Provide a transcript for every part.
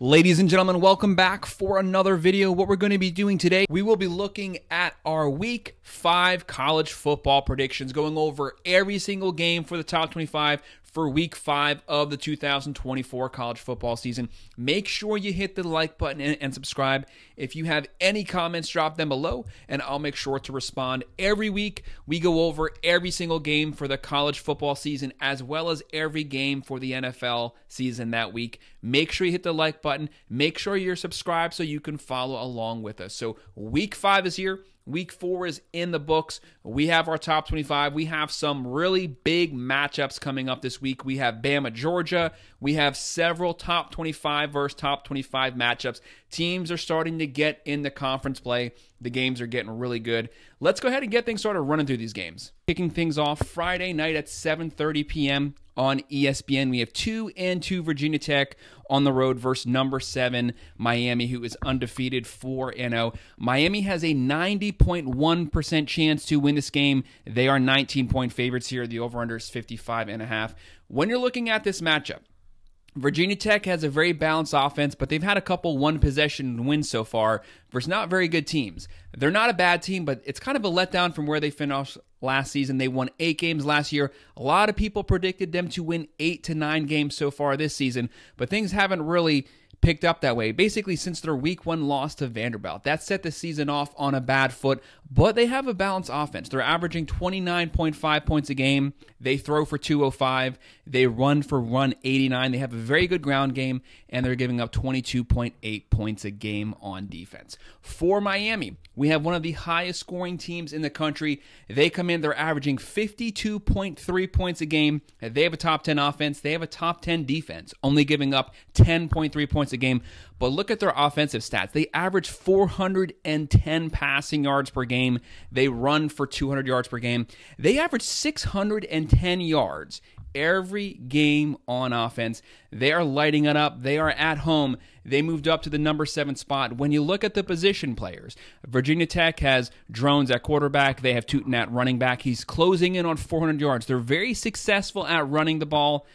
Ladies and gentlemen, welcome back for another video. What we're going to be doing today, we will be looking at our Week 5 college football predictions, going over every single game for the top 25 for Week 5 of the 2024 college football season. Make sure you hit the like button and subscribe. If you have any comments, drop them below, and I'll make sure to respond. Every week, we go over every single game for the college football season, as well as every game for the NFL season that week. Make sure you hit the like button. Make sure you're subscribed so you can follow along with us. So Week 5 is here. Week 4 is in the books. We have our top 25. We have some really big matchups coming up this week. We have Bama, Georgia. We have several top 25 versus top 25 matchups. Teams are starting to get into conference play. The games are getting really good. Let's go ahead and get things started running through these games. Kicking things off Friday night at 7:30 p.m. on ESPN. We have 2-2 Virginia Tech on the road versus number 7 Miami, who is undefeated 4-0. Miami has a 90.1% chance to win this game. They are 19-point favorites here. The over-under is 55.5. When you're looking at this matchup, Virginia Tech has a very balanced offense, but they've had a couple one-possession wins so far versus not very good teams. They're not a bad team, but it's kind of a letdown from where they finished last season. They won 8 games last year. A lot of people predicted them to win 8 to 9 games so far this season, but things haven't really picked up that way. Basically, since their Week 1 loss to Vanderbilt, that set the season off on a bad foot, but they have a balanced offense. They're averaging 29.5 points a game. They throw for 205. They run for 189. They have a very good ground game, and they're giving up 22.8 points a game on defense. For Miami, we have one of the highest scoring teams in the country. They come in, they're averaging 52.3 points a game. They have a top 10 offense. They have a top 10 defense, only giving up 10.3 points a game. But look at their offensive stats. They average 410 passing yards per game. They run for 200 yards per game. They average 610 yards every game on offense. They are lighting it up. They are at home. They moved up to the number 7 spot. When you look at the position players, Virginia Tech has Drones at quarterback. They have Tootin at running back. He's closing in on 400 yards. They're very successful at running the ball.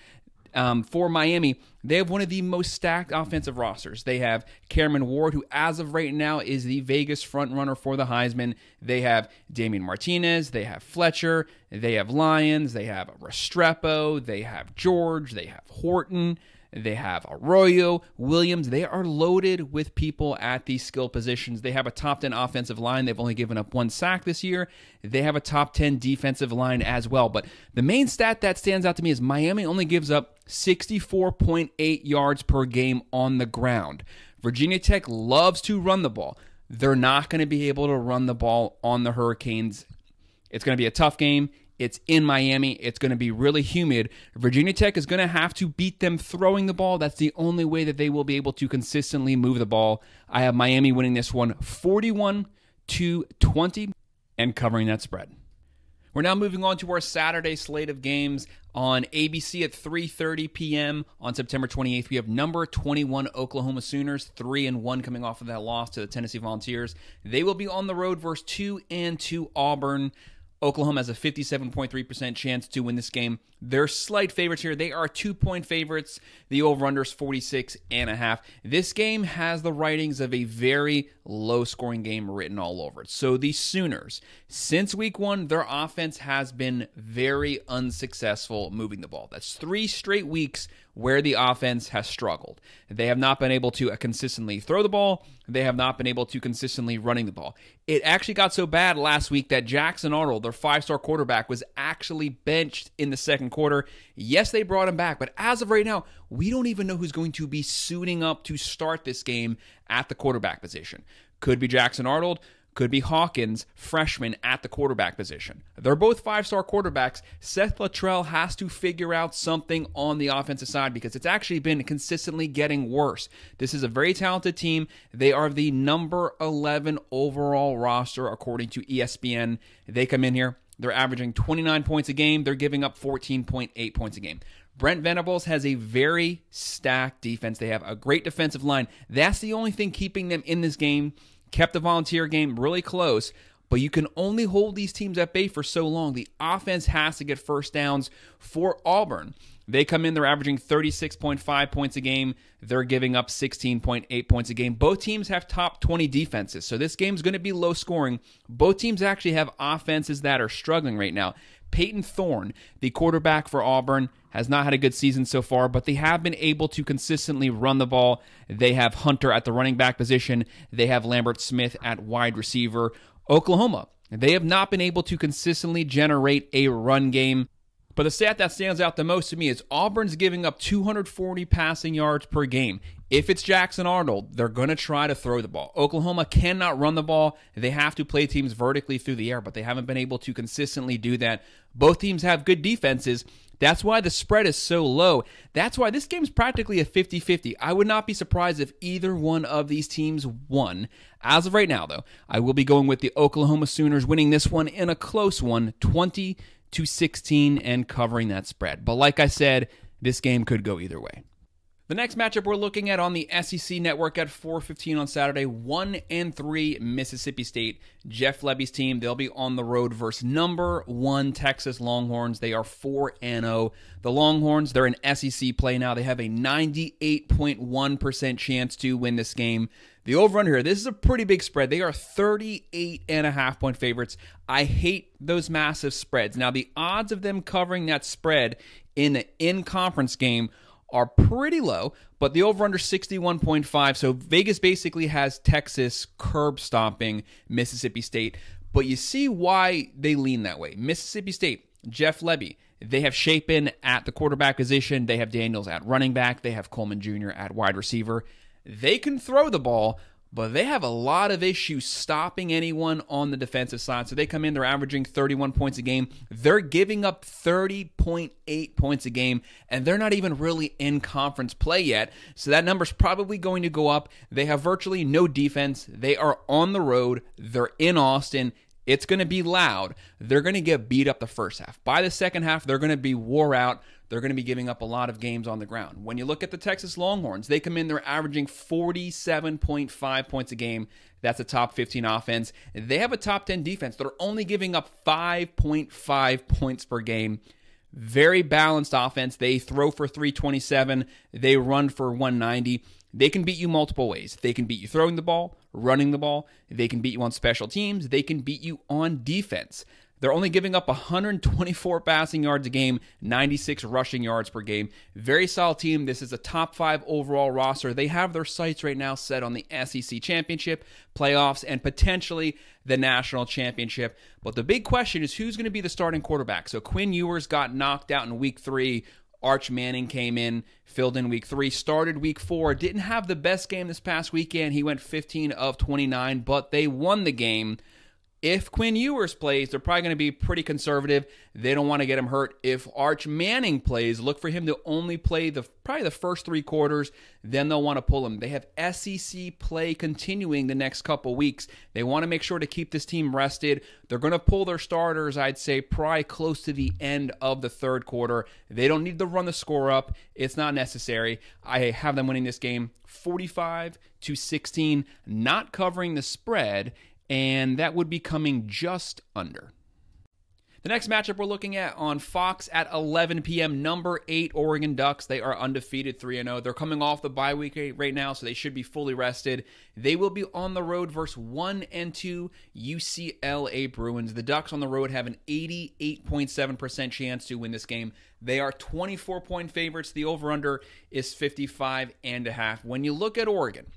For Miami, they have one of the most stacked offensive rosters. They have Cameron Ward, who as of right now is the Vegas front runner for the Heisman. They have Damian Martinez. They have Fletcher. They have Lyons. They have Restrepo. They have George. They have Horton. They have Arroyo, Williams. They are loaded with people at these skill positions. They have a top 10 offensive line. They've only given up 1 sack this year. They have a top 10 defensive line as well. But the main stat that stands out to me is Miami only gives up 64.8 yards per game on the ground. Virginia Tech loves to run the ball. They're not going to be able to run the ball on the Hurricanes. It's going to be a tough game. It's in Miami. It's going to be really humid. Virginia Tech is going to have to beat them throwing the ball. That's the only way that they will be able to consistently move the ball. I have Miami winning this one 41-20 and covering that spread. We're now moving on to our Saturday slate of games. On ABC at 3:30 p.m. on September 28th, we have number 21 Oklahoma Sooners, 3-1 coming off of that loss to the Tennessee Volunteers. They will be on the road versus 2-2 Auburn. Oklahoma has a 57.3% chance to win this game. They're slight favorites here. They are 2-point favorites. The over-under is 46.5. This game has the writings of a very low-scoring game written all over it. So the Sooners, since Week 1, their offense has been very unsuccessful moving the ball. That's 3 straight weeks where the offense has struggled. They have not been able to consistently throw the ball. They have not been able to consistently running the ball. It actually got so bad last week that Jackson Arnold, their 5-star quarterback, was actually benched in the second quarter. Yes, they brought him back, but as of right now, we don't even know who's going to be suiting up to start this game at the quarterback position. Could be Jackson Arnold. Could be Hawkins, freshman, at the quarterback position. They're both 5-star quarterbacks. Seth Luttrell has to figure out something on the offensive side because it's actually been consistently getting worse. This is a very talented team. They are the number 11 overall roster according to ESPN. They come in here. They're averaging 29 points a game. They're giving up 14.8 points a game. Brent Venables has a very stacked defense. They have a great defensive line. That's the only thing keeping them in this game. Kept the Volunteer game really close, but you can only hold these teams at bay for so long. The offense has to get first downs for Auburn. They come in, they're averaging 36.5 points a game. They're giving up 16.8 points a game. Both teams have top 20 defenses, so this game's going to be low scoring. Both teams actually have offenses that are struggling right now. Peyton Thorne, the quarterback for Auburn, has not had a good season so far, but they have been able to consistently run the ball. They have Hunter at the running back position. They have Lambert Smith at wide receiver. Oklahoma, they have not been able to consistently generate a run game. But the stat that stands out the most to me is Auburn's giving up 240 passing yards per game. If it's Jackson Arnold, they're going to try to throw the ball. Oklahoma cannot run the ball. They have to play teams vertically through the air, but they haven't been able to consistently do that. Both teams have good defenses. That's why the spread is so low. That's why this game's practically a 50-50. I would not be surprised if either one of these teams won. As of right now, though, I will be going with the Oklahoma Sooners winning this one in a close one, 20-16, and covering that spread. But like I said, this game could go either way. The next matchup we're looking at on the SEC Network at 4:15 on Saturday, 1-3 Mississippi State. Jeff Lebby's team, they'll be on the road versus number 1 Texas Longhorns. They are 4-0. The Longhorns, they're in SEC play now. They have a 98.1% chance to win this game. The over-under here, this is a pretty big spread. They are 38.5-point favorites. I hate those massive spreads. Now, the odds of them covering that spread in an in-conference game are pretty low, but the over-under 61.5. So Vegas basically has Texas curb stomping Mississippi State. But you see why they lean that way. Mississippi State, Jeff Lebby, they have Shapen at the quarterback position. They have Daniels at running back. They have Coleman Jr. at wide receiver. They can throw the ball, but they have a lot of issues stopping anyone on the defensive side. So they come in, they're averaging 31 points a game. They're giving up 30.8 points a game, and they're not even really in conference play yet. So that number's probably going to go up. They have virtually no defense. They are on the road. They're in Austin. It's going to be loud. They're going to get beat up the first half. By the second half, they're going to be wore out. They're going to be giving up a lot of games on the ground. When you look at the Texas Longhorns, they come in, they're averaging 47.5 points a game. That's a top 15 offense. They have a top 10 defense. They're only giving up 5.5 points per game. Very balanced offense. They throw for 327. They run for 190. They can beat you multiple ways. They can beat you throwing the ball, running the ball. They can beat you on special teams. They can beat you on defense. They're only giving up 124 passing yards a game, 96 rushing yards per game. Very solid team. This is a top 5 overall roster. They have their sights right now set on the SEC championship, playoffs, and potentially the national championship. But the big question is who's going to be the starting quarterback. So Quinn Ewers got knocked out in week 3. Arch Manning came in, filled in week 3, started week 4, didn't have the best game this past weekend. He went 15 of 29, but they won the game. If Quinn Ewers plays, they're probably going to be pretty conservative. They don't want to get him hurt. If Arch Manning plays, look for him to only play probably the first 3 quarters. Then they'll want to pull him. They have SEC play continuing the next couple weeks. They want to make sure to keep this team rested. They're going to pull their starters, I'd say, probably close to the end of the third quarter. They don't need to run the score up. It's not necessary. I have them winning this game 45-16, not covering the spread, and that would be coming just under. The next matchup we're looking at on Fox at 11 p.m., number 8 Oregon Ducks. They are undefeated, 3-0. They're coming off the bye week right now, so they should be fully rested. They will be on the road versus 1-2 UCLA Bruins. The Ducks on the road have an 88.7% chance to win this game. They are 24-point favorites. The over-under is 55.5. When you look at Oregon,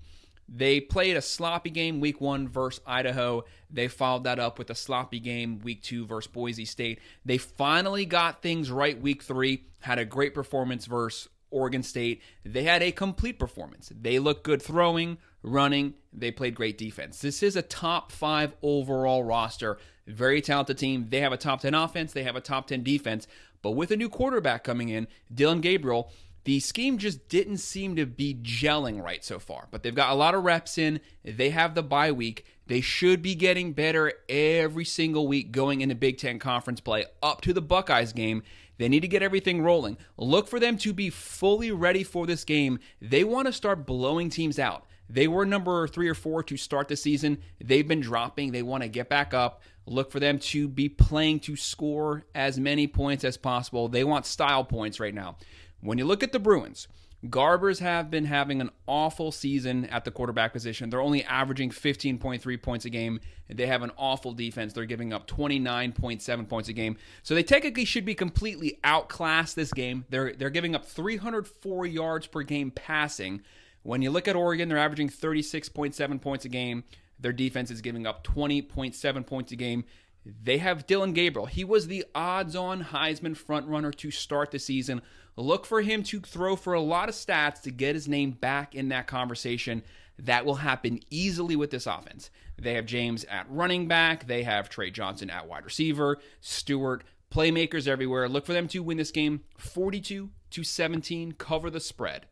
they played a sloppy game week 1 versus Idaho. They followed that up with a sloppy game week 2 versus Boise State. They finally got things right week 3, had a great performance versus Oregon State. They had a complete performance. They looked good throwing, running. They played great defense. This is a top 5 overall roster. Very talented team. They have a top 10 offense. They have a top 10 defense. But with a new quarterback coming in, Dylan Gabriel, the scheme just didn't seem to be gelling right so far, but they've got a lot of reps in. They have the bye week. They should be getting better every single week going into Big Ten Conference play up to the Buckeyes game. They need to get everything rolling. Look for them to be fully ready for this game. They want to start blowing teams out. They were number 3 or 4 to start the season. They've been dropping. They want to get back up. Look for them to be playing to score as many points as possible. They want style points right now. When you look at the Bruins, Garbers have been having an awful season at the quarterback position. They're only averaging 15.3 points a game. They have an awful defense. They're giving up 29.7 points a game. So they technically should be completely outclassed this game. They're giving up 304 yards per game passing. When you look at Oregon, they're averaging 36.7 points a game. Their defense is giving up 20.7 points a game. They have Dylan Gabriel. He was the odds-on Heisman frontrunner to start the season. Look for him to throw for a lot of stats to get his name back in that conversation. That will happen easily with this offense. They have James at running back. They have Trey Johnson at wide receiver. Stewart, playmakers everywhere. Look for them to win this game 42-17, cover the spread.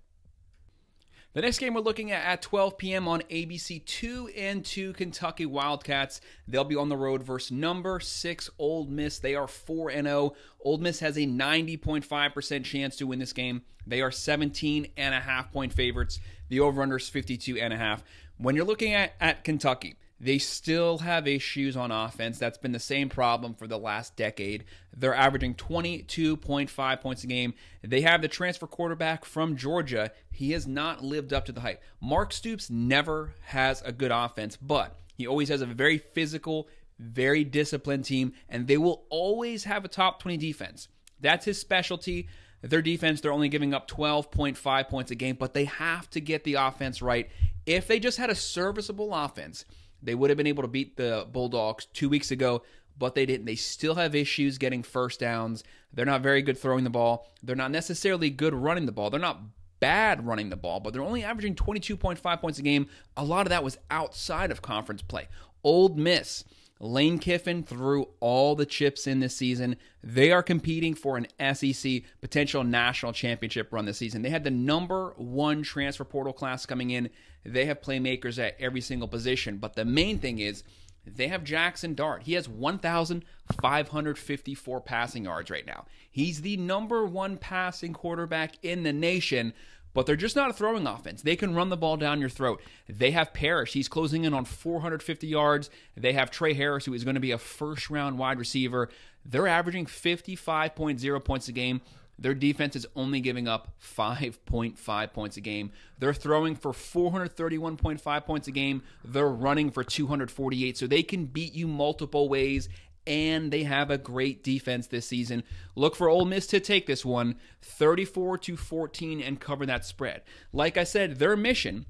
The next game we're looking at 12 p.m. on ABC, 2-2 Kentucky Wildcats. They'll be on the road versus number 6 Ole Miss. They are 4-0. Ole Miss has a 90.5% chance to win this game. They are 17.5-point favorites. The over-under is 52.5. When you're looking at Kentucky, they still have issues on offense. That's been the same problem for the last decade. They're averaging 22.5 points a game. They have the transfer quarterback from Georgia. He has not lived up to the hype. Mark Stoops never has a good offense, but he always has a very physical, very disciplined team, and they will always have a top 20 defense. That's his specialty. Their defense, they're only giving up 12.5 points a game, but they have to get the offense right. If they just had a serviceable offense, they would have been able to beat the Bulldogs 2 weeks ago, but they didn't. They still have issues getting first downs. They're not very good throwing the ball. They're not necessarily good running the ball. They're not bad running the ball, but they're only averaging 22.5 points a game. A lot of that was outside of conference play. Ole Miss, Lane Kiffin threw all the chips in this season. They are competing for an SEC potential national championship run this season. They had the number 1 transfer portal class coming in. They have playmakers at every single position. But the main thing is they have Jackson Dart. He has 1,554 passing yards right now. He's the number 1 passing quarterback in the nation. But they're just not a throwing offense. They can run the ball down your throat. They have Parrish. He's closing in on 450 yards. They have Trey Harris, who is going to be a first-round wide receiver. They're averaging 55.0 points a game. Their defense is only giving up 5.5 points a game. They're throwing for 431.5 points a game. They're running for 248, so they can beat you multiple ways. And they have a great defense this season. Look for Ole Miss to take this one 34-14 and cover that spread. Like I said, their mission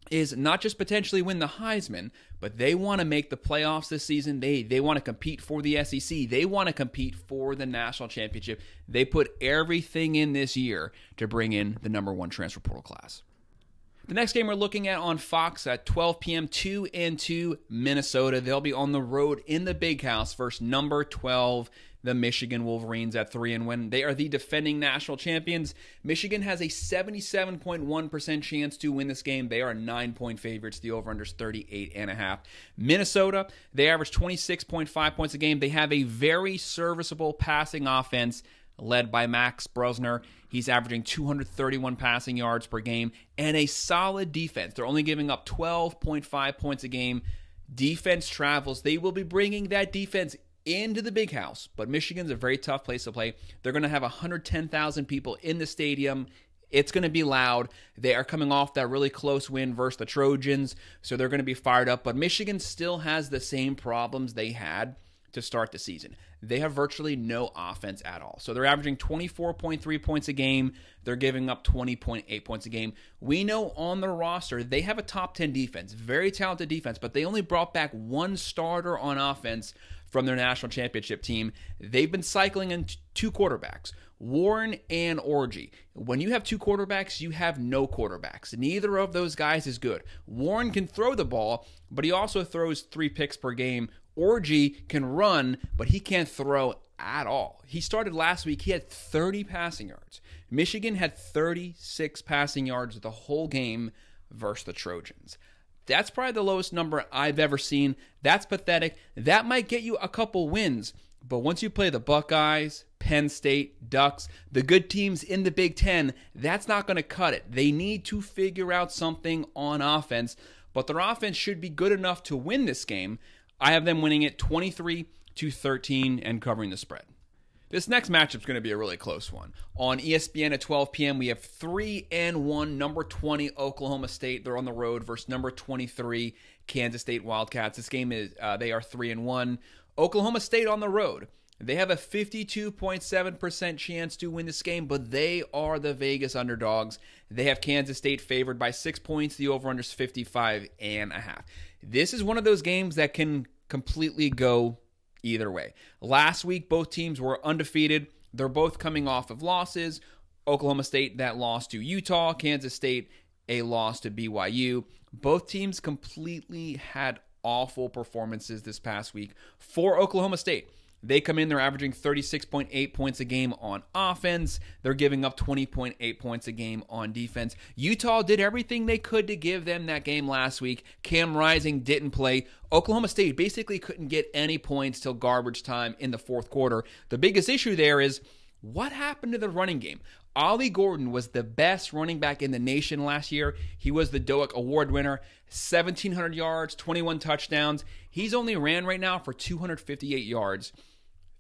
is not just potentially win the Heisman, but they want to make the playoffs this season. They want to compete for the SEC. They want to compete for the national championship. They put everything in this year to bring in the number 1 transfer portal class. The next game we're looking at on Fox at 12 p.m., 2-2 Minnesota. They'll be on the road in the Big House versus number 12, the Michigan Wolverines at 3-1. They are the defending national champions. Michigan has a 77.1% chance to win this game. They are 9-point favorites. The over-under is 38.5. Minnesota, they average 26.5 points a game. They have a very serviceable passing offense led by Max Brusner. He's averaging 231 passing yards per game and a solid defense. They're only giving up 12.5 points a game. Defense travels. They will be bringing that defense into the Big House, but Michigan's a very tough place to play. They're going to have 110,000 people in the stadium. It's going to be loud. They are coming off that really close win versus the Trojans, so they're going to be fired up. But Michigan still has the same problems they had to start the season. They have virtually no offense at all. So they're averaging 24.3 points a game. They're giving up 20.8 points a game. We know on their roster, they have a top 10 defense, very talented defense, but they only brought back 1 starter on offense from their national championship team. They've been cycling in 2 quarterbacks, Warren and Orji. When you have 2 quarterbacks, you have no quarterbacks. Neither of those guys is good. Warren can throw the ball, but he also throws 3 picks per game. Orji can run, but he can't throw at all. He started last week. He had 30 passing yards. Michigan had 36 passing yards the whole game versus the Trojans. That's probably the lowest number I've ever seen. That's pathetic. That might get you a couple wins, But once you play the Buckeyes, Penn State, Ducks, the good teams in the Big Ten, that's not going to cut it. They need to figure out something on offense, but their offense should be good enough to win this game. I have them winning it 23-13 and covering the spread. This next matchup is going to be a really close one. On ESPN at 12 p.m., we have 3-1, number 20 Oklahoma State. They're on the road versus number 23 Kansas State Wildcats. This game is they are 3-1. Oklahoma State on the road. They have a 52.7% chance to win this game, but they are the Vegas underdogs. They have Kansas State favored by 6 points. The over-under is 55.5. This is one of those games that can completely go either way. Last week, both teams were undefeated. They're both coming off of losses. Oklahoma State, that loss to Utah. Kansas State, a loss to BYU. Both teams completely had awful performances this past week. For Oklahoma State, they come in, they're averaging 36.8 points a game on offense. They're giving up 20.8 points a game on defense. Utah did everything they could to give them that game last week. Cam Rising didn't play. Oklahoma State basically couldn't get any points till garbage time in the fourth quarter. The biggest issue there is what happened to the running game? Ollie Gordon was the best running back in the nation last year. He was the Doak Award winner, 1,700 yards, 21 touchdowns. He's only ran right now for 258 yards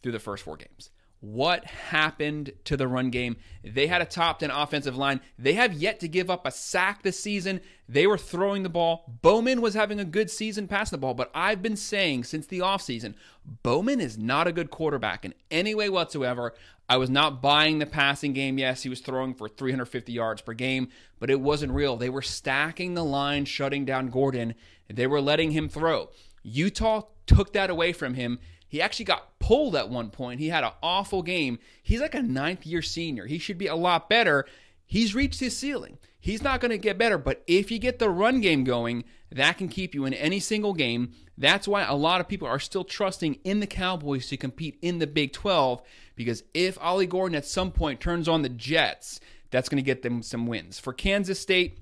through the first 4 games. What happened to the run game? They had a top 10 offensive line. They have yet to give up a sack this season. They were throwing the ball. Bowman was having a good season passing the ball, but I've been saying since the offseason, Bowman is not a good quarterback in any way whatsoever. I was not buying the passing game. Yes, he was throwing for 350 yards per game, but it wasn't real. They were stacking the line, shutting down Gordon. They were letting him throw. Utah took that away from him. He actually got pulled at one point. He had an awful game. He's like a 9th-year senior. He should be a lot better. He's reached his ceiling. He's not going to get better, but if you get the run game going, that can keep you in any single game. That's why a lot of people are still trusting in the Cowboys to compete in the Big 12, because if Ollie Gordon at some point turns on the Jets, that's going to get them some wins. For Kansas State,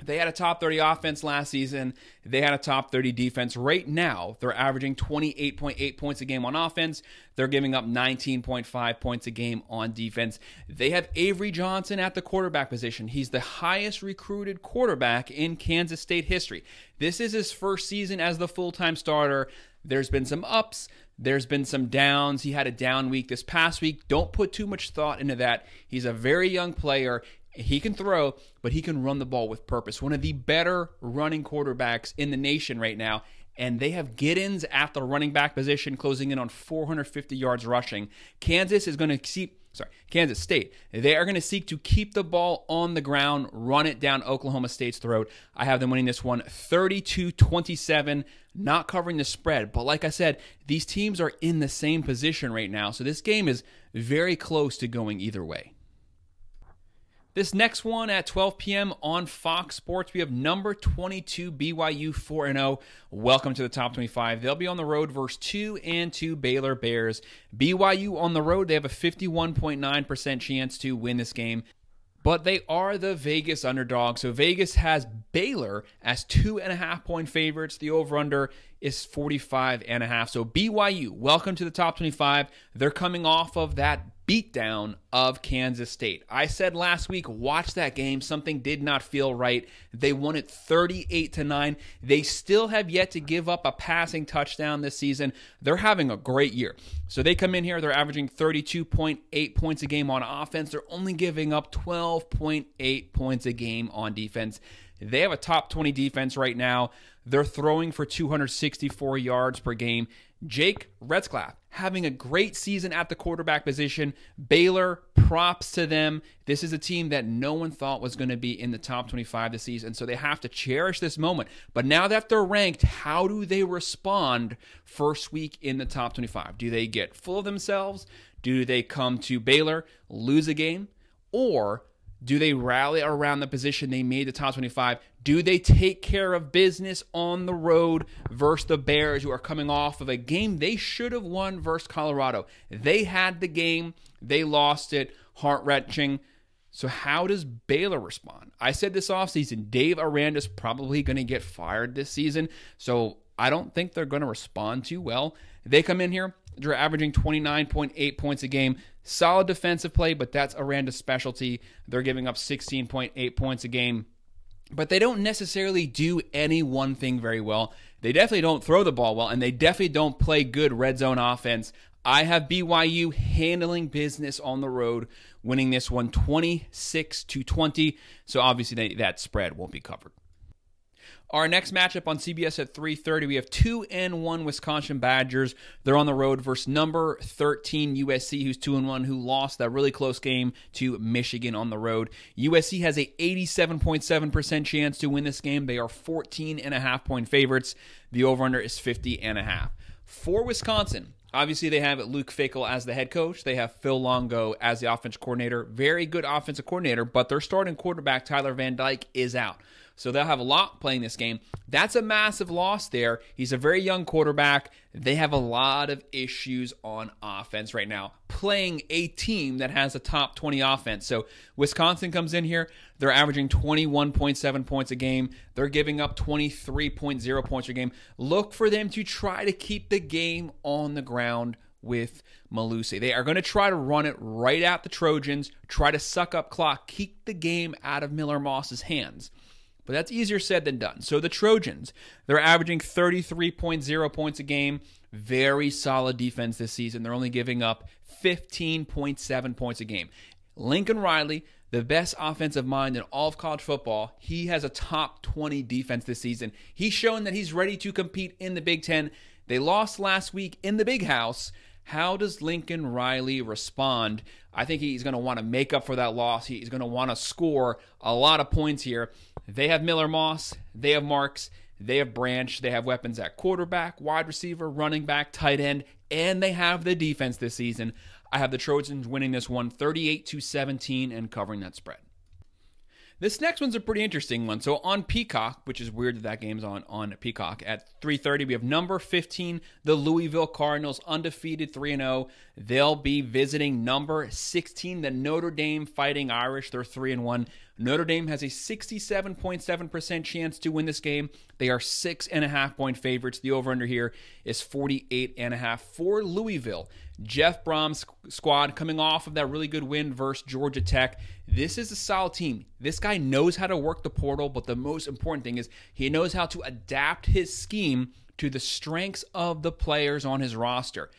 they had a top 30 offense last season. They had a top 30 defense. Right now, they're averaging 28.8 points a game on offense. They're giving up 19.5 points a game on defense. They have Avery Johnson at the quarterback position. He's the highest recruited quarterback in Kansas State history. This is his first season as the full-time starter. There's been some ups. There's been some downs. He had a down week this past week. Don't put too much thought into that. He's a very young player. He can throw, but he can run the ball with purpose. One of the better running quarterbacks in the nation right now. And they have Giddens at the running back position, closing in on 450 yards rushing. Kansas State. They are going to seek to keep the ball on the ground, run it down Oklahoma State's throat. I have them winning this one 32-27, not covering the spread. But like I said, these teams are in the same position right now. So this game is very close to going either way. This next one at 12 p.m. on Fox Sports, we have number 22 BYU 4-0. Welcome to the top 25. They'll be on the road versus 2-2 Baylor Bears. BYU on the road, they have a 51.9% chance to win this game. But they are the Vegas underdog. So Vegas has Baylor as 2.5-point favorites. The over-under is 45.5. So BYU, welcome to the top 25. They're coming off of that beatdown of Kansas State. I said last week, watch that game. Something did not feel right. They won it 38-9. They still have yet to give up a passing touchdown this season. They're having a great year. So they come in here, they're averaging 32.8 points a game on offense. They're only giving up 12.8 points a game on defense. They have a top 20 defense right now. They're throwing for 264 yards per game. Jake Retzlaff having a great season at the quarterback position. Baylor, props to them. This is a team that no one thought was going to be in the top 25 this season, so they have to cherish this moment. But now that they're ranked, how do they respond first week in the top 25? Do they get full of themselves? Do they come to Baylor, lose a game? Or do they rally around the position they made the top 25? Do they take care of business on the road versus the Bears, who are coming off of a game they should have won versus Colorado? They had the game. They lost it. Heart-wrenching. So how does Baylor respond? I said this offseason, Dave Aranda's probably going to get fired this season, so I don't think they're going to respond too well. They come in here. They're averaging 29.8 points a game. Solid defensive play, but that's Aranda's specialty. They're giving up 16.8 points a game. But they don't necessarily do any one thing very well. They definitely don't throw the ball well, and they definitely don't play good red zone offense. I have BYU handling business on the road, winning this one 26-20. So obviously that spread won't be covered. Our next matchup on CBS at 3:30, we have 2-1 Wisconsin Badgers. They're on the road versus number 13 USC, who's 2-1, who lost that really close game to Michigan on the road. USC has a 87.7% chance to win this game. They are 14.5-point favorites. The over-under is 50.5. For Wisconsin, obviously they have Luke Fickell as the head coach. They have Phil Longo as the offensive coordinator. Very good offensive coordinator, but their starting quarterback, Tyler Van Dyke, is out. So they'll have a lot playing this game. That's a massive loss there. He's a very young quarterback. They have a lot of issues on offense right now, playing a team that has a top 20 offense. So Wisconsin comes in here. They're averaging 21.7 points a game. They're giving up 23.0 points a game. Look for them to try to keep the game on the ground with Malusi. They are going to try to run it right at the Trojans, try to suck up clock, keep the game out of Miller Moss's hands. But that's easier said than done. So the Trojans, they're averaging 33.0 points a game. Very solid defense this season. They're only giving up 15.7 points a game. Lincoln Riley, the best offensive mind in all of college football, he has a top 20 defense this season. He's shown that he's ready to compete in the Big Ten. They lost last week in the Big House. How does Lincoln Riley respond? I think he's going to want to make up for that loss. He's going to want to score a lot of points here. They have Miller Moss. They have Marks. They have Branch. They have weapons at quarterback, wide receiver, running back, tight end, and they have the defense this season. I have the Trojans winning this one 38-17 and covering that spread. This next one's a pretty interesting one. So on Peacock, which is weird that game's on Peacock, at 3:30, we have number 15, the Louisville Cardinals, undefeated 3-0. They'll be visiting number 16, the Notre Dame Fighting Irish. They're 3-1. Notre Dame has a 67.7% chance to win this game. They are 6.5-point favorites. The over-under here is 48.5 for Louisville. Jeff Brom's squad coming off of that really good win versus Georgia Tech. This is a solid team. This guy knows how to work the portal, but the most important thing is he knows how to adapt his scheme to the strengths of the players on his roster.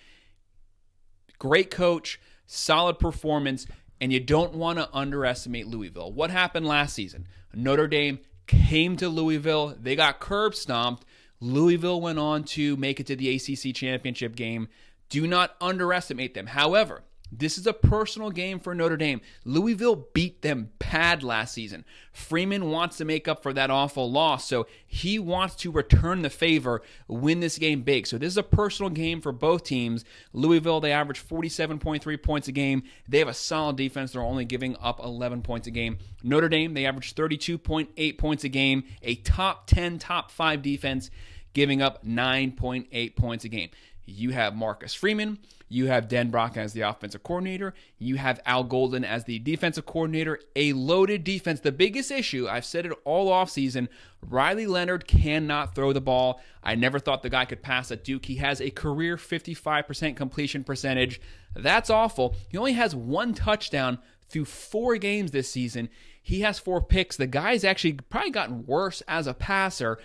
Great coach, solid performance, and you don't want to underestimate Louisville. What happened last season? Notre Dame came to Louisville. They got curb stomped. Louisville went on to make it to the ACC championship game. Do not underestimate them. However, this is a personal game for Notre Dame. Louisville beat them bad last season. Freeman wants to make up for that awful loss, so he wants to return the favor, win this game big. So this is a personal game for both teams. Louisville, they average 47.3 points a game. They have a solid defense. They're only giving up 11 points a game. Notre Dame, they average 32.8 points a game, a top 10, top 5 defense, giving up 9.8 points a game. You have Marcus Freeman. You have Den Brock as the offensive coordinator. You have Al Golden as the defensive coordinator. A loaded defense. The biggest issue, I've said it all offseason, Riley Leonard cannot throw the ball. I never thought the guy could pass at Duke. He has a career 55% completion percentage. That's awful. He only has 1 touchdown through 4 games this season. He has 4 picks. The guy's actually probably gotten worse as a passer.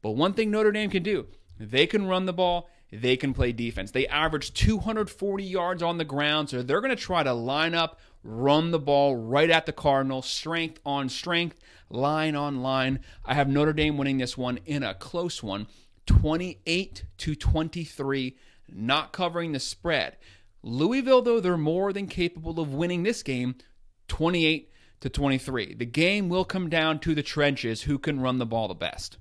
But one thing Notre Dame can do, they can run the ball. They can play defense. They average 240 yards on the ground, so they're going to try to line up, run the ball right at the Cardinals, strength on strength, line on line. I have Notre Dame winning this one in a close one, 28-23, not covering the spread. Louisville, though, they're more than capable of winning this game, 28-23. The game will come down to the trenches, who can run the ball the best.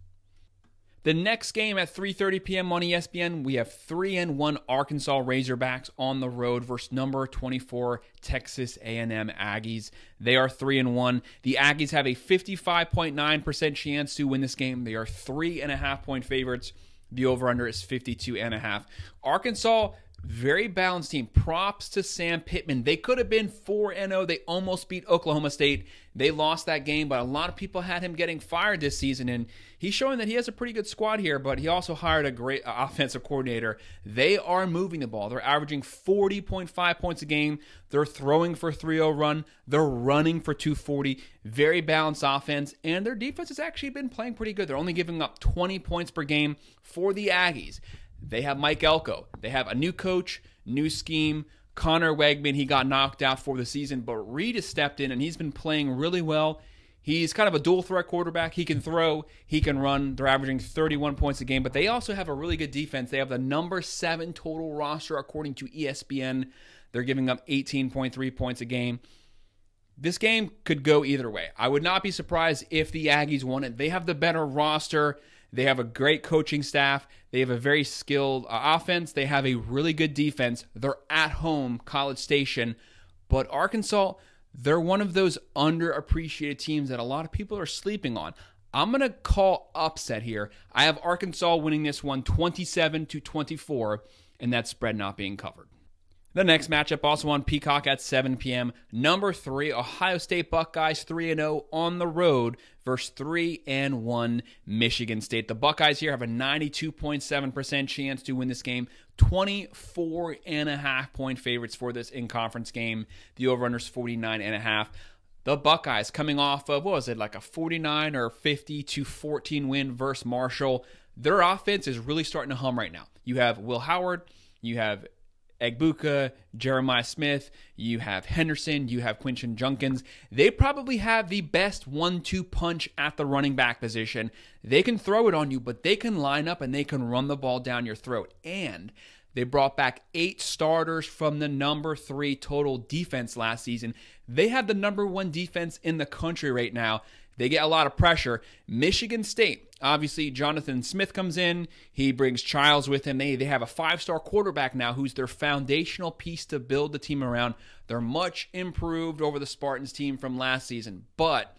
The next game at 3:30 p.m. on ESPN, we have 3-1 Arkansas Razorbacks on the road versus number 24 Texas A&M Aggies. They are 3-1. The Aggies have a 55.9% chance to win this game. They are 3.5-point favorites. The over-under is 52.5. Arkansas, Very balanced team. Props to Sam Pittman. They could have been 4-0. They almost beat Oklahoma State. They lost that game, but a lot of people had him getting fired this season, and he's showing that he has a pretty good squad here, but he also hired a great offensive coordinator. They are moving the ball. They're averaging 40.5 points a game. They're throwing for 3-0 run. They're running for 240. Very balanced offense, and their defense has actually been playing pretty good. They're only giving up 20 points per game for the Aggies. They have Mike Elko. They have a new coach, new scheme. Connor Wegman, he got knocked out for the season, but Reed has stepped in, and he's been playing really well. He's kind of a dual-threat quarterback. He can throw, he can run. They're averaging 31 points a game, but they also have a really good defense. They have the number 7 total roster, according to ESPN. They're giving up 18.3 points a game. This game could go either way. I would not be surprised if the Aggies won it. They have the better roster. They have a great coaching staff. They have a very skilled offense. They have a really good defense. They're at home, College Station. But Arkansas, they're one of those underappreciated teams that a lot of people are sleeping on. I'm going to call upset here. I have Arkansas winning this one 27-24, and that spread not being covered. The next matchup also on Peacock at 7 p.m. Number 3, Ohio State Buckeyes 3-0 on the road versus 3-1 Michigan State. The Buckeyes here have a 92.7% chance to win this game. 24.5 point favorites for this in-conference game. The over-under is 49.5. The Buckeyes coming off of, like a 49 or 50-14 win versus Marshall. Their offense is really starting to hum right now. You have Will Howard, you have Egbuka, Jeremiah Smith, you have Henderson, you have Quinton Junkins. They probably have the best 1-2 punch at the running back position. They can throw it on you, but they can line up and they can run the ball down your throat. And they brought back 8 starters from the number 3 total defense last season. They have the number 1 defense in the country right now. They get a lot of pressure. Michigan State, obviously, Jonathan Smith comes in. He brings Childs with him. They have a 5-star quarterback now who's their foundational piece to build the team around. They're much improved over the Spartans team from last season, but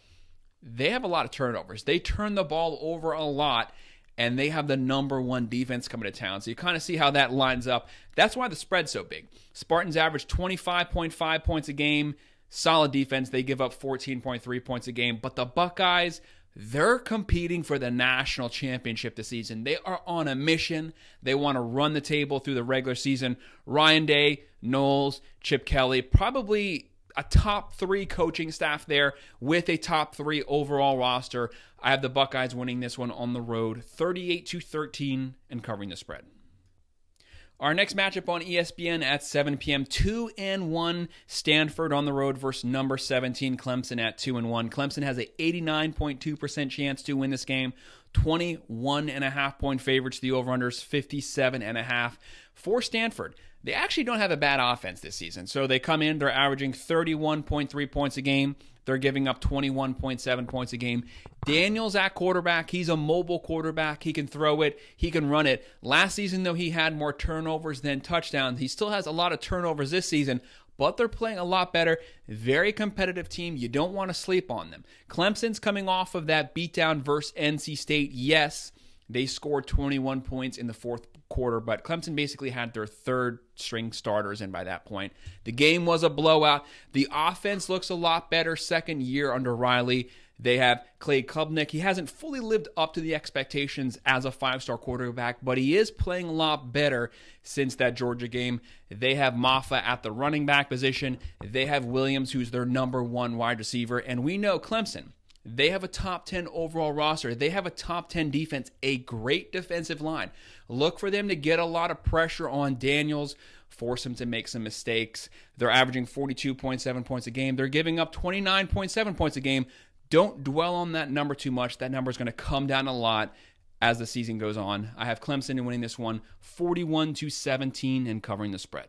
they have a lot of turnovers. They turn the ball over a lot, and they have the number 1 defense coming to town. So you kind of see how that lines up. That's why the spread's so big. Spartans average 25.5 points a game. Solid defense. They give up 14.3 points a game. But the Buckeyes, they're competing for the national championship this season. They are on a mission. They want to run the table through the regular season. Ryan Day, Knowles, Chip Kelly, probably a top 3 coaching staff there with a top 3 overall roster. I have the Buckeyes winning this one on the road, 38-13, and covering the spread. Our next matchup on ESPN at 7 p.m., 2-1 Stanford on the road versus number 17 Clemson at 2-1. Clemson has a 89.2% chance to win this game. 21.5 point favorites. The over-under is 57.5 for Stanford. They actually don't have a bad offense this season. So they come in, they're averaging 31.3 points a game. They're giving up 21.7 points a game. Daniels at quarterback. He's a mobile quarterback. He can throw it. He can run it. Last season, though, he had more turnovers than touchdowns. He still has a lot of turnovers this season, but they're playing a lot better. Very competitive team. You don't want to sleep on them. Clemson's coming off of that beatdown versus NC State. Yes, they scored 21 points in the fourth quarter, but Clemson basically had their 3rd string starters in by that point. The game was a blowout. The offense looks a lot better second year under Riley. They have Clay Klubnik. He hasn't fully lived up to the expectations as a 5-star quarterback, but he is playing a lot better since that Georgia game. They have Maffa at the running back position. They have Williams, who's their number 1 wide receiver, and we know Clemson, they have a top 10 overall roster. They have a top 10 defense, a great defensive line. Look for them to get a lot of pressure on Daniels, force him to make some mistakes. They're averaging 42.7 points a game. They're giving up 29.7 points a game. Don't dwell on that number too much. That number is going to come down a lot as the season goes on. I have Clemson winning this one 41-17 and covering the spread.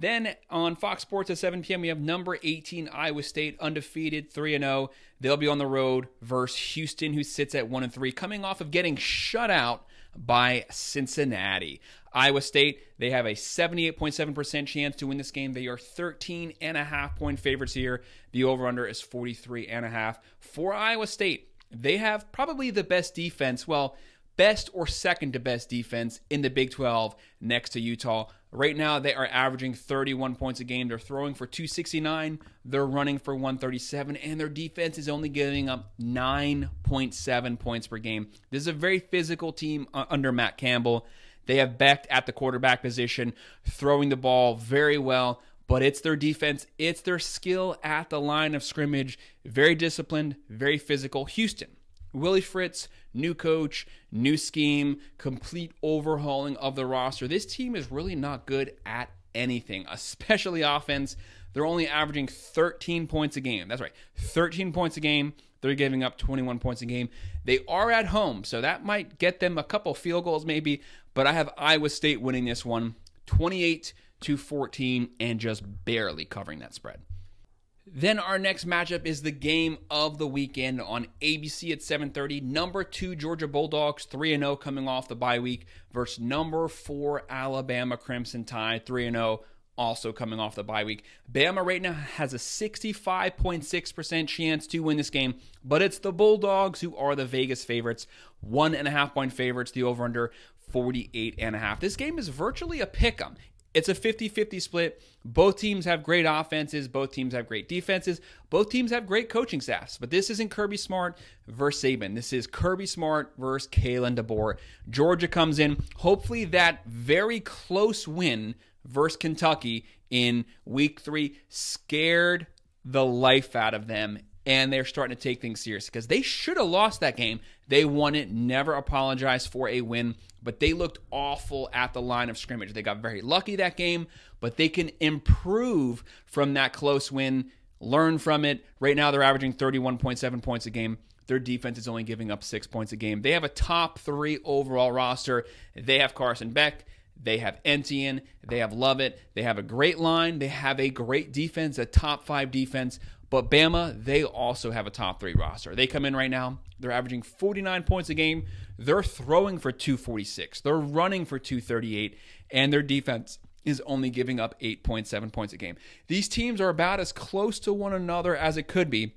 Then on Fox Sports at 7 p.m., we have number 18 Iowa State, undefeated, 3-0. They'll be on the road versus Houston, who sits at 1-3, coming off of getting shut out by Cincinnati. Iowa State, they have a 78.7% chance to win this game. They are 13.5 point favorites here. The over-under is 43.5. For Iowa State, they have probably the best defense. Well, best or second to best defense in the Big 12 next to Utah. Right now, they are averaging 31 points a game. They're throwing for 269. They're running for 137. And their defense is only giving up 9.7 points per game. This is a very physical team under Matt Campbell. They have Beck at the quarterback position, throwing the ball very well. But it's their defense. It's their skill at the line of scrimmage. Very disciplined, very physical. Houston. Willie Fritz, new coach, new scheme, complete overhauling of the roster. This team is really not good at anything, especially offense. They're only averaging 13 points a game. That's right, 13 points a game. They're giving up 21 points a game. They are at home, so that might get them a couple field goals maybe, but I have Iowa State winning this one 28-14 and just barely covering that spread. Then our next matchup is the game of the weekend on ABC at 7:30. Number 2 Georgia Bulldogs, 3-0 coming off the bye week, versus number 4 Alabama Crimson Tide, 3-0 also coming off the bye week. Bama right now has a 65.6% chance to win this game, but it's the Bulldogs who are the Vegas favorites, 1.5 point favorites, the over-under 48.5. This game is virtually a pick-em. It's a 50-50 split. Both teams have great offenses. Both teams have great defenses. Both teams have great coaching staffs. But this isn't Kirby Smart versus Saban. This is Kirby Smart versus Kalen DeBoer. Georgia comes in. Hopefully that very close win versus Kentucky in week 3 scared the life out of them. And they're starting to take things serious because they should have lost that game. They won it, never apologized for a win, but they looked awful at the line of scrimmage. They got very lucky that game, but they can improve from that close win, learn from it. Right now, they're averaging 31.7 points a game. Their defense is only giving up 6 points a game. They have a top 3 overall roster. They have Carson Beck. They have Etienne. They have Lovett. They have a great line. They have a great defense, a top 5 defense. But Bama, they also have a top 3 roster. They come in right now. They're averaging 49 points a game. They're throwing for 246. They're running for 238. And their defense is only giving up 8.7 points a game. These teams are about as close to one another as it could be.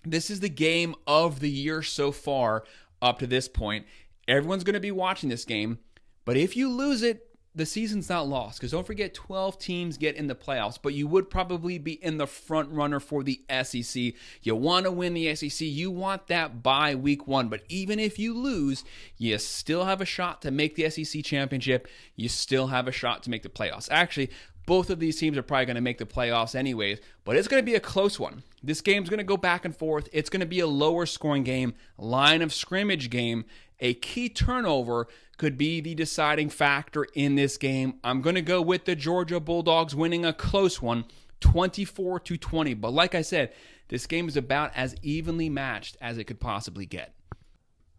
This is the game of the year so far up to this point. Everyone's going to be watching this game. But if you lose it, the season's not lost, because don't forget 12 teams get in the playoffs, but you would probably be in the front runner for the SEC. You want to win the SEC. You want that bye week 1, but even if you lose, you still have a shot to make the SEC championship. You still have a shot to make the playoffs. Actually, both of these teams are probably going to make the playoffs anyways, but it's going to be a close one. This game's going to go back and forth. It's going to be a lower scoring game, line of scrimmage game. A key turnover could be the deciding factor in this game. I'm going to go with the Georgia Bulldogs winning a close one, 24-20. But like I said, this game is about as evenly matched as it could possibly get.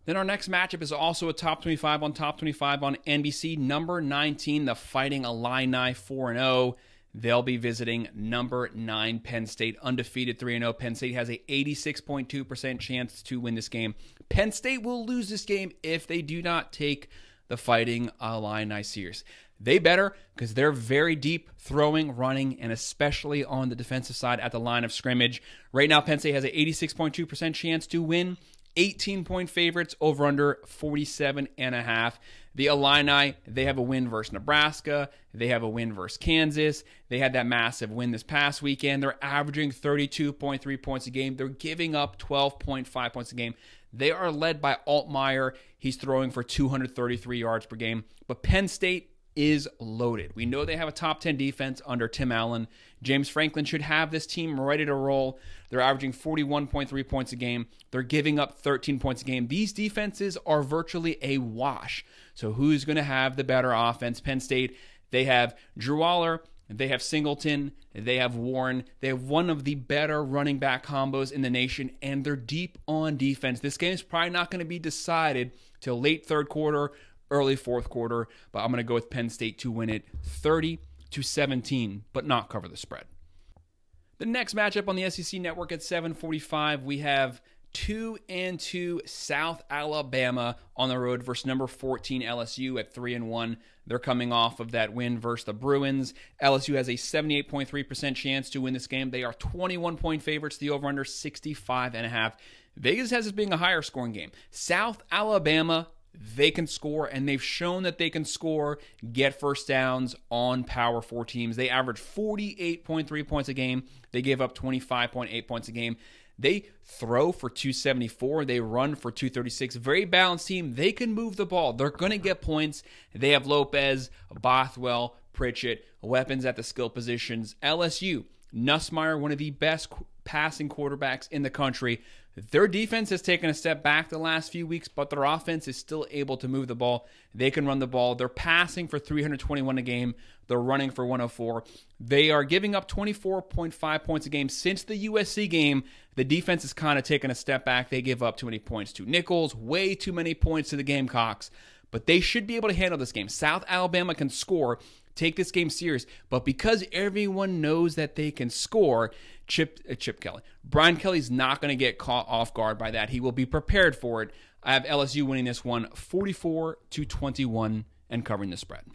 Then our next matchup is also a top 25 on top 25 on NBC. Number 19, the Fighting Illini, 4-0. They'll be visiting number 9 Penn State, undefeated 3-0. Penn State has a 86.2% chance to win this game. Penn State will lose this game if they do not take the Fighting Illini serious. They better, because they're very deep throwing, running, and especially on the defensive side at the line of scrimmage. Right now, Penn State has an 86.2% chance to win. 18-point favorites, over under 47.5. The Illini, they have a win versus Nebraska. They have a win versus Kansas. They had that massive win this past weekend. They're averaging 32.3 points a game. They're giving up 12.5 points a game. They are led by Altmaier. He's throwing for 233 yards per game. But Penn State is loaded. We know they have a top 10 defense under Tim Allen. James Franklin should have this team ready to roll. They're averaging 41.3 points a game. They're giving up 13 points a game. These defenses are virtually a wash. So who's going to have the better offense? Penn State, they have Drew Waller, they have Singleton, they have Warren. They have one of the better running back combos in the nation, and they're deep on defense. This game is probably not going to be decided till late third quarter, early fourth quarter, but I'm going to go with Penn State to win it 30-17, but not cover the spread. The next matchup on the SEC Network at 7:45, we have 2-2 South Alabama on the road versus number 14 LSU at 3-1. They're coming off of that win versus the Bruins. LSU has a 78.3% chance to win this game. They are 21-point favorites. The over-under 65.5. Vegas has this being a higher scoring game. South Alabama, they can score, and they've shown that they can score, get first downs on Power 4 teams. They average 48.3 points a game. They give up 25.8 points a game. They throw for 274. They run for 236. Very balanced team. They can move the ball. They're going to get points. They have Lopez, Bothwell, Pritchett, weapons at the skill positions. LSU, Nussmeier, one of the best passing quarterbacks in the country. Their defense has taken a step back the last few weeks, but their offense is still able to move the ball. They can run the ball. They're passing for 321 a game. They're running for 104. They are giving up 24.5 points a game. Since the USC game, the defense has kind of taken a step back. They give up too many points to Nichols, way too many points to the Gamecocks, but they should be able to handle this game. South Alabama can score. Take this game serious, but because everyone knows that they can score, Chip Kelly, Brian Kelly's not going to get caught off guard by that. He will be prepared for it. I have LSU winning this one 44-21 and covering the spread.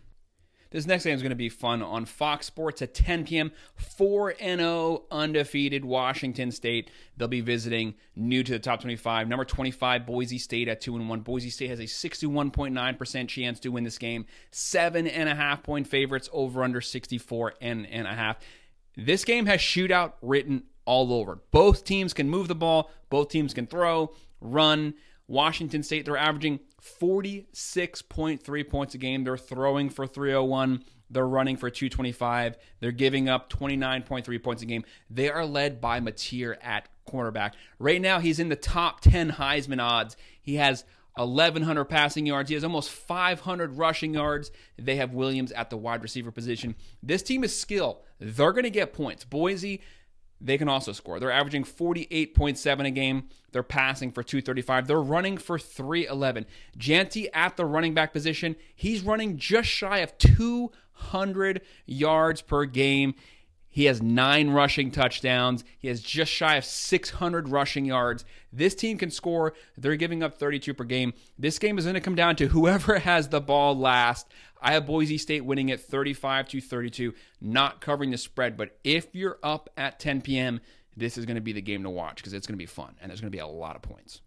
This next game is going to be fun on Fox Sports at 10 p.m. 4-0 undefeated Washington State. They'll be visiting new to the top 25. Number 25, Boise State at 2-1. Boise State has a 61.9% chance to win this game. 7.5-point favorites, over under 64.5. This game has shootout written all over. Both teams can move the ball. Both teams can throw, run. Washington State, they're averaging 46.3 points a game. They're throwing for 301. They're running for 225. They're giving up 29.3 points a game. They are led by Mateer at quarterback. Right now, he's in the top 10 Heisman odds. He has 1,100 passing yards. He has almost 500 rushing yards. They have Williams at the wide receiver position. This team is skill. They're going to get points. Boise, they can also score. They're averaging 48.7 a game. They're passing for 235. They're running for 311. Janty at the running back position, he's running just shy of 200 yards per game. He has 9 rushing touchdowns. He has just shy of 600 rushing yards. This team can score. They're giving up 32 per game. This game is going to come down to whoever has the ball last. I have Boise State winning it 35-32, not covering the spread. But if you're up at 10 p.m., this is going to be the game to watch because it's going to be fun, and there's going to be a lot of points.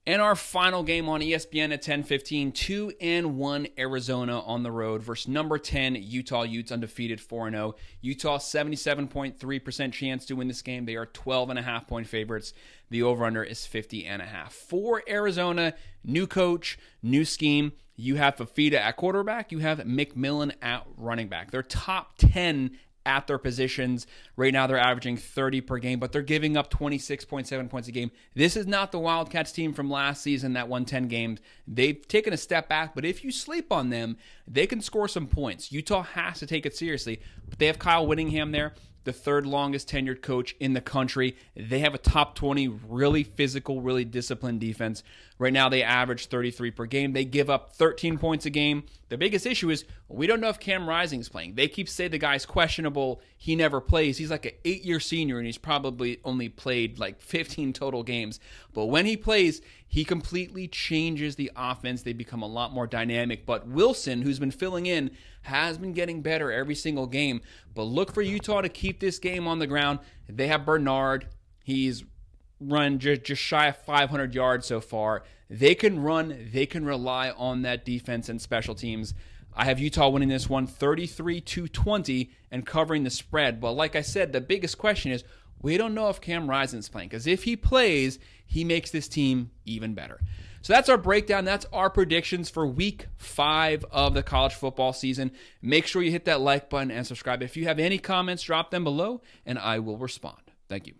And our final game on ESPN at 10:15, 2-1 Arizona on the road versus number 10 Utah Utes, undefeated 4-0. Utah 77.3% chance to win this game. They are 12.5-point favorites. The over/under is 50.5. For Arizona, new coach, new scheme. You have Fafita at quarterback. You have McMillan at running back. They're top 10 at their positions. Right now, they're averaging 30 per game, but they're giving up 26.7 points a game. This is not the Wildcats team from last season that won 10 games. They've taken a step back, but if you sleep on them, they can score some points. Utah has to take it seriously, but they have Kyle Whittingham there, the third longest tenured coach in the country. They have a top 20, really physical, really disciplined defense. Right now, they average 33 per game. They give up 13 points a game. The biggest issue is we don't know if Cam Rising's playing. They keep saying the guy's questionable. He never plays. He's like an 8-year senior, and he's probably only played like 15 total games. But when he plays, he completely changes the offense. They become a lot more dynamic. But Wilson, who's been filling in, has been getting better every single game. But look for Utah to keep this game on the ground. They have Bernard. He's run just shy of 500 yards so far. They can run. They can rely on that defense and special teams. I have Utah winning this one 33-20 and covering the spread. But like I said, the biggest question is we don't know if Cam Rising's playing, because if he plays, he makes this team even better. So that's our breakdown. That's our predictions for week 5 of the college football season. Make sure you hit that like button and subscribe. If you have any comments, drop them below, and I will respond. Thank you.